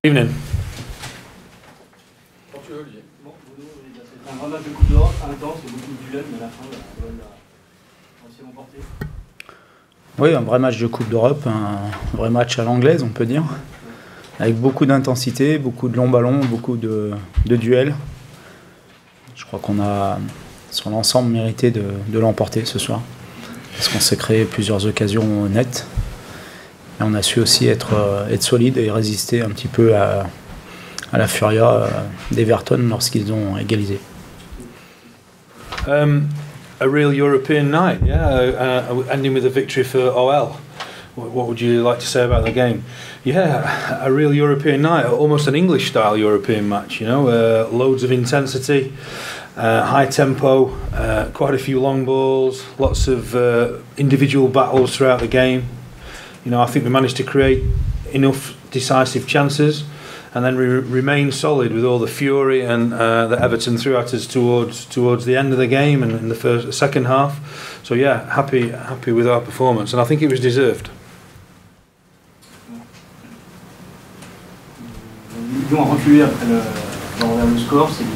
Evening. Un grand match de Coupe d'Europe intense, il y a beaucoup de duels, mais à la fin, l'OL a réussi à l'emporter. Oui, un vrai match de Coupe d'Europe, un vrai match à l'anglaise, on peut dire, avec beaucoup d'intensité, beaucoup de longs ballons, beaucoup de duels. Je crois qu'on a, sur l'ensemble, mérité de l'emporter ce soir, parce qu'on s'est créé plusieurs occasions nettes. Et on a su aussi être solide et résister un petit peu à la furia d'Everton lorsqu'ils ont égalisé. A real European night, yeah, ending with a victory for OL. What would you like to say about the game? Yeah, a real European night, almost an English-style European match, you know, loads of intensity, high tempo, quite a few long balls, lots of individual battles throughout the game. You know, I think we managed to create enough decisive chances and then we remained solid with all the fury and that Everton threw at us towards the end of the game and in the second half. So yeah, happy with our performance and I think it was deserved. Lyon a reculé après le score, c'est ce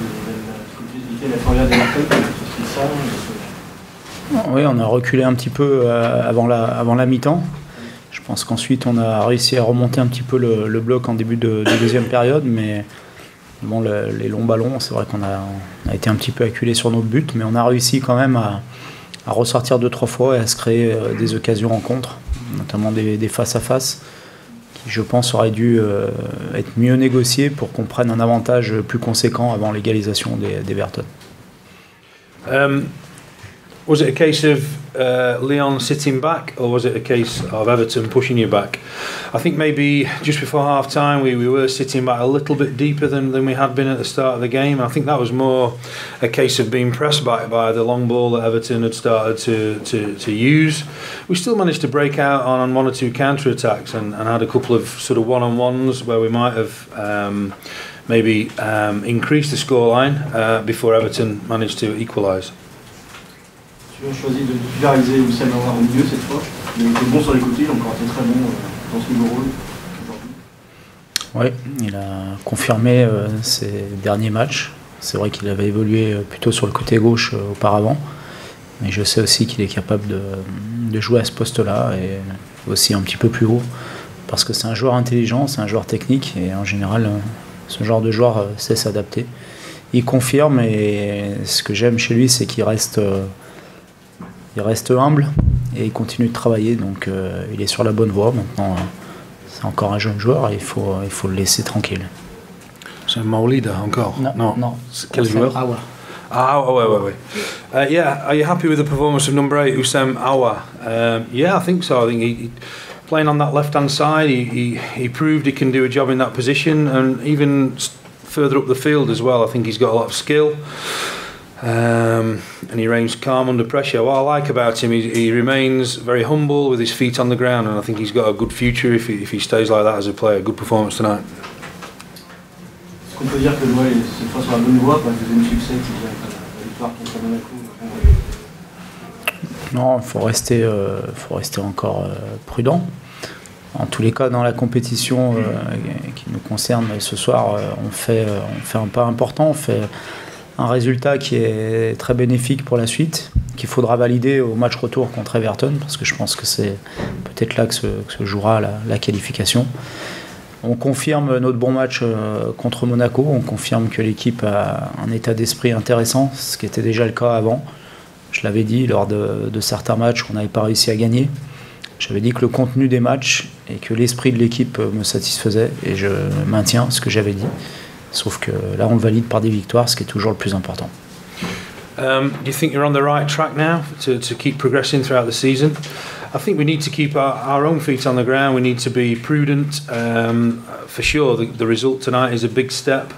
que tu expliquais, la furia d'Everton, c'est ça. Oui, on a reculé un petit peu avant la mi-temps. Je pense qu'ensuite on a réussi à remonter un petit peu le bloc en début de deuxième période, mais bon, les longs ballons, c'est vrai qu'on a été un petit peu acculé sur notre but, mais on a réussi quand même à ressortir 2-3 fois et à se créer des occasions rencontres, notamment des face-à-face, qui je pense auraient dû être mieux négociés pour qu'on prenne un avantage plus conséquent avant l'égalisation d'Everton. Was it a case of Lyon sitting back, or was it a case of Everton pushing you back? I think maybe just before half time we were sitting back a little bit deeper than we had been at the start of the game. I think that was more a case of being pressed back by the long ball that Everton had started to use. We still managed to break out on one or two counter attacks and had a couple of sort of one-on-ones where we might have maybe increased the scoreline before Everton managed to equalise. Tu as choisi de titulariser Oussem Aouar au milieu cette fois. Il était bon sur les côtés, il a encore été très bon dans ce nouveau rôle aujourd'hui. Oui, il a confirmé ses derniers matchs. C'est vrai qu'il avait évolué plutôt sur le côté gauche auparavant. Mais je sais aussi qu'il est capable de jouer à ce poste-là et aussi un petit peu plus haut. Parce que c'est un joueur intelligent, c'est un joueur technique et en général, ce genre de joueur sait s'adapter. Il confirme et ce que j'aime chez lui, c'est qu'il reste humble et il continue de travailler, donc il est sur la bonne voie. Maintenant, c'est encore un jeune joueur et il faut le laisser tranquille. C'est un Maolida encore? Non. Quel joueur? Aouar. Ouais. Yeah, are you happy with the performance of number 8, Oussem Aouar? Yeah, I think so. I think he playing on that left-hand side, he proved he can do a job in that position, and even further up the field as well. I think he's got a lot of skill. And he remains calm under pressure. What I like about him, he remains very humble with his feet on the ground, and I think he's got a good future if he stays like that as a player. Good performance tonight. Est-ce qu'on peut dire que l'OL est cette fois sur la bonne voie pour un deuxième succès qui vient avec la victoire contre Monaco? Non, il faut rester encore prudent. En tous les cas, dans la compétition qui nous concerne ce soir, on fait un pas important, on fait un résultat qui est très bénéfique pour la suite, qu'il faudra valider au match retour contre Everton, parce que je pense que c'est peut-être là que se jouera la qualification. On confirme notre bon match contre Monaco, on confirme que l'équipe a un état d'esprit intéressant, ce qui était déjà le cas avant. Je l'avais dit lors de certains matchs qu'on n'avait pas réussi à gagner. J'avais dit que le contenu des matchs et que l'esprit de l'équipe me satisfaisait, et je maintiens ce que j'avais dit. Sauf que là, on le valide par des victoires, ce qui est toujours le plus important. Do you think you're on the right track now to keep progressing throughout the season? I think we need to keep our own feet on the ground. We need to be prudent. For sure, the result tonight is a big step.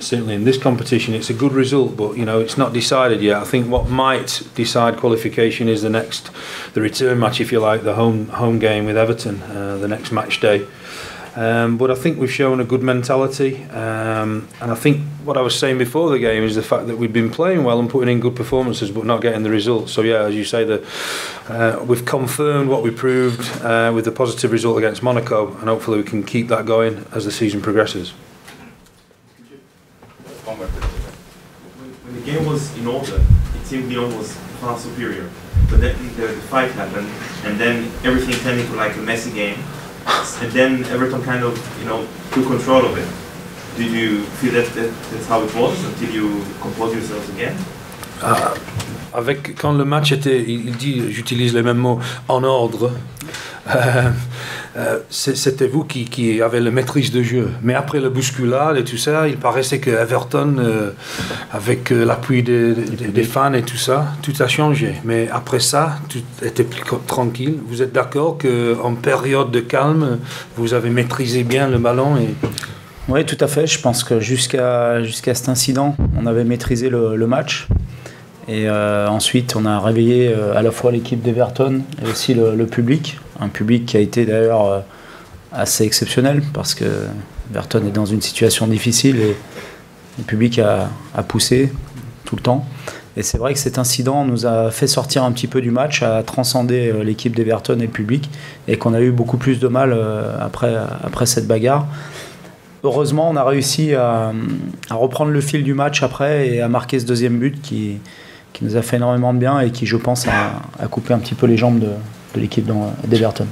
Certainly in this competition, it's a good result, but you know it's not decided yet. I think what might decide qualification is the return match, if you like, the home game with Everton, the next match day. But I think we've shown a good mentality, and I think what I was saying before the game is the fact that we've been playing well and putting in good performances but not getting the results. So yeah, as you say, we've confirmed what we proved with the positive result against Monaco, and hopefully we can keep that going as the season progresses. When the game was in order, it seemed Lyon was far superior, but then the fight happened, and then everything turned into like a messy game. And then Everton kind of, took control of it. Did you feel that's how it was until you composed yourselves again? Quand le match était, il dit, j'utilise les mêmes mots, en ordre, c'était vous qui avez la maîtrise de jeu. Mais après le bousculade et tout ça, il paraissait que Everton, avec l'appui des fans et tout ça, tout a changé. Mais après ça, tout était plus tranquille. Vous êtes d'accord qu'en période de calme, vous avez maîtrisé bien le ballon et... Oui, tout à fait. Je pense que jusqu'à cet incident, on avait maîtrisé le match. Et ensuite, on a réveillé à la fois l'équipe d'Everton et aussi le public. Un public qui a été d'ailleurs assez exceptionnel parce que Everton est dans une situation difficile et le public a poussé tout le temps. Et c'est vrai que cet incident nous a fait sortir un petit peu du match, a transcendé l'équipe d'Everton et le public, et qu'on a eu beaucoup plus de mal après cette bagarre. Heureusement, on a réussi à reprendre le fil du match après et à marquer ce deuxième but qui nous a fait énormément de bien et qui, je pense, a coupé un petit peu les jambes de l'équipe d'Everton.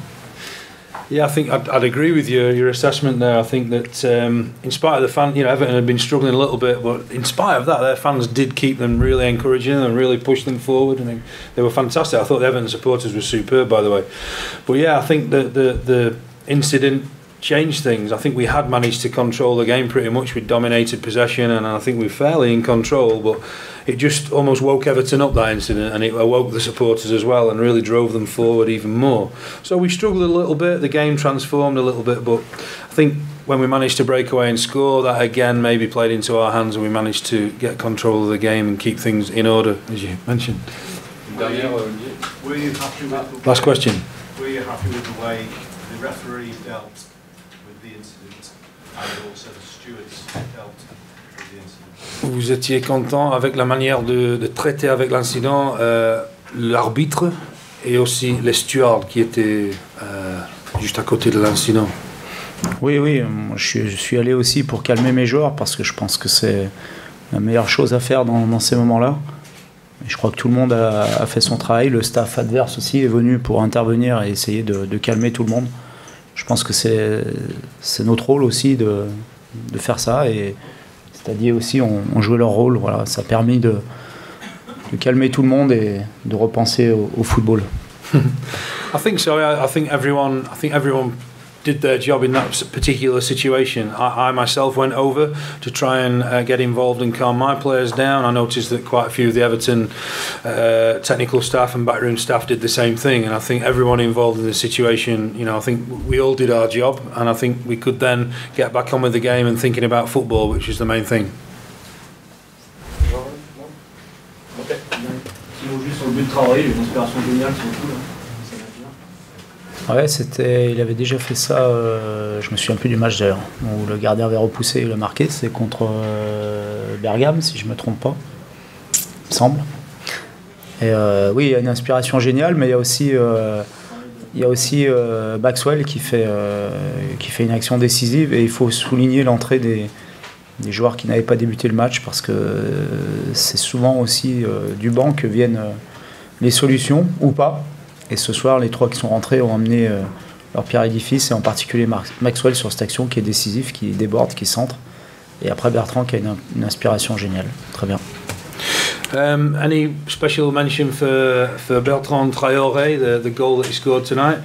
Yeah, I think I'd agree with your assessment there. I think that in spite of the fans, Everton had been struggling a little bit, but in spite of that, their fans did keep them really encouraging and really push them forward, and they were fantastic. I thought the Everton supporters were superb, by the way. But yeah, I think that the incident changed things. I think we had managed to control the game pretty much. We dominated possession, and I think we were fairly in control, but it just almost woke Everton up, that incident, and it awoke the supporters as well and really drove them forward even more. So we struggled a little bit, the game transformed a little bit, but I think when we managed to break away and score, that again maybe played into our hands, and we managed to get control of the game and keep things in order, as you mentioned. Were you happy with Last question. Were you happy with the way the referee dealt with the incident and also the stewards dealt with the incident? Vous étiez content avec la manière de traiter avec l'incident l'arbitre et aussi les stewards qui étaient juste à côté de l'incident? Oui, je suis allé aussi pour calmer mes joueurs parce que je pense que c'est la meilleure chose à faire dans ces moments-là. Et je crois que tout le monde a fait son travail. Le staff adverse aussi est venu pour intervenir et essayer de calmer tout le monde. Je pense que c'est notre rôle aussi de faire ça. Et c'est-à-dire aussi, on jouait leur rôle. Voilà, ça a permis de calmer tout le monde et de repenser au football. I think so. I think everyone did their job in that particular situation. I myself went over to try and get involved and calm my players down. I noticed that quite a few of the Everton technical staff and backroom staff did the same thing, and I think everyone involved in the situation, I think we all did our job, and I think we could then get back on with the game and thinking about football, which is the main thing. Sinon, juste sur le but de Traoré, une inspiration géniale surtout. Ouais, il avait déjà fait ça, je me souviens plus du match d'ailleurs, où le gardien avait repoussé et le marqué, c'est contre Bergame, si je me trompe pas, il me semble. Et oui, il y a une inspiration géniale, mais il y a aussi Maxwell qui fait une action décisive, et il faut souligner l'entrée des joueurs qui n'avaient pas débuté le match, parce que c'est souvent aussi du banc que viennent les solutions, ou pas. Et ce soir, les trois qui sont rentrés ont amené leur pierre à l'édifice, et en particulier Maxwell sur cette action qui est décisive, qui déborde, qui centre. Et après Bertrand qui a une inspiration géniale. Très bien. Any special mention for Bertrand Traoré, the goal that he scored tonight?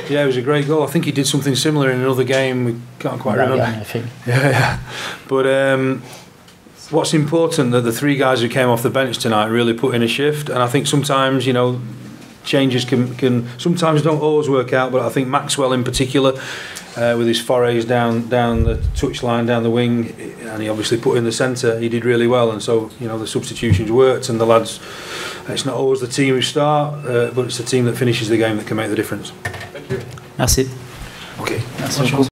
Yeah, it was a great goal. I think he did something similar in another game. We can't quite remember. I think. Yeah. But what's important that the three guys who came off the bench tonight really put in a shift, and I think sometimes, changes can sometimes don't always work out, but I think Maxwell in particular, with his forays down the touchline, down the wing, and he obviously put in the centre, he did really well, and so the substitutions worked, and the lads, it's not always the team who start, but it's the team that finishes the game that can make the difference. Thank you. Merci. Okay. Merci beaucoup.